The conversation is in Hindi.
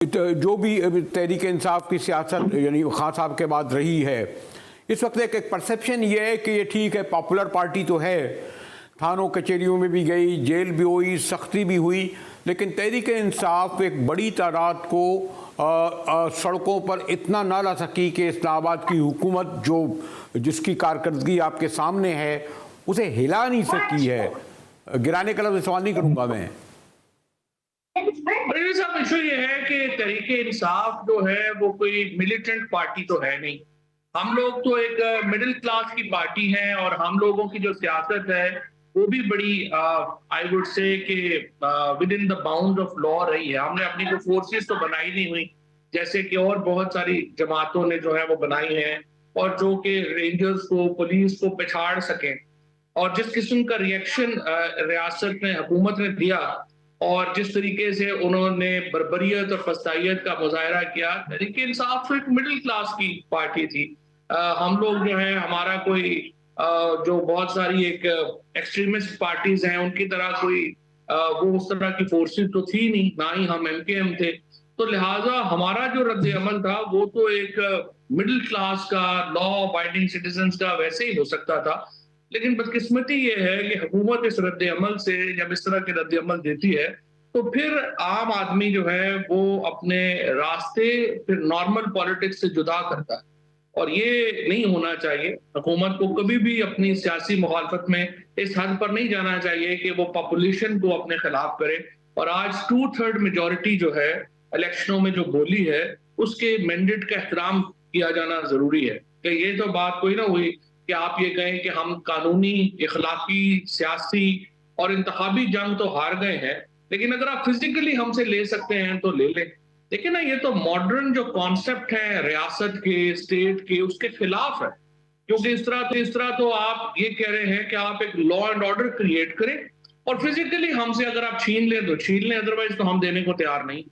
जो भी तहरीक इंसाफ की सियासत यानी खान साहब के बाद रही है, इस वक्त एक परसेप्शन ये है कि ये ठीक है, पॉपुलर पार्टी तो है, थानों कचहरियों में भी गई, जेल भी हुई, सख्ती भी हुई, लेकिन तहरीक इंसाफ एक बड़ी तादाद को सड़कों पर इतना ना ला सकी कि इस्लामाबाद की हुकूमत जो जिसकी कारकर्दगी आपके सामने है उसे हिला नहीं सकी है। गिराने का लफ्ज़ सवाल नहीं करूँगा मैं। साहब, इशू ये है कि तहरीक इंसाफ जो है वो कोई मिलिटेंट पार्टी तो है नहीं। हम लोग तो एक मिडिल क्लास की पार्टी है और हम लोगों की जो सियासत है वो भी बड़ी आई वुड से कि with in the bound of law रही है। हमने अपनी कोई फोर्सेस तो बनाई नहीं हुई जैसे कि और बहुत सारी जमातों ने जो है वो बनाई है, और जो कि रेंजर्स को, पुलिस को पछाड़ सकें। और जिस किस्म का रिएक्शन रियासत ने, हुकूमत ने दिया और जिस तरीके से उन्होंने बर्बरियत और फस्तायत का मुजाहरा किया, तहरीक इंसाफ तो एक मिडिल क्लास की पार्टी थी। हम लोग जो है, हमारा कोई जो बहुत सारी एक एक्सट्रीमिस्ट पार्टीज हैं उनकी तरह कोई वो उस तरह की फोर्सेस तो थी नहीं, ना ही हम एमकेएम थे। तो लिहाजा हमारा जो रद्द अमल था वो तो एक मिडिल क्लास का, लॉ अबाइडिंग सिटीजन्स का वैसे ही हो सकता था। लेकिन बदकिस्मती ये है कि हुकूमत इस रद्द अमल से, जब इस तरह के रद्द अमल देती है तो फिर आम आदमी जो है वो अपने रास्ते फिर नॉर्मल पॉलिटिक्स से जुदा करता है, और ये नहीं होना चाहिए। हुकूमत को कभी भी अपनी सियासी मुखालफत में इस हद पर नहीं जाना चाहिए कि वो पॉपुलेशन को अपने खिलाफ करे। और आज 2/3 मेजोरिटी जो है इलेक्शनों में जो बोली है उसके मैंडेट का एहतराम किया जाना जरूरी है। कि ये तो बात कोई ना हुई कि आप ये कहें कि हम कानूनी, इखलाकी, सियासी और इंतखाबी जंग तो हार गए हैं, लेकिन अगर आप फिजिकली हमसे ले सकते हैं तो ले लें। देखिए ना, ये तो मॉडर्न जो कॉन्सेप्ट है रियासत के, स्टेट के, उसके खिलाफ है। क्योंकि इस तरह तो आप ये कह रहे हैं कि आप एक लॉ एंड ऑर्डर क्रिएट करें और फिजिकली हमसे अगर आप छीन लें तो छीन लें, अदरवाइज तो हम देने को तैयार नहीं।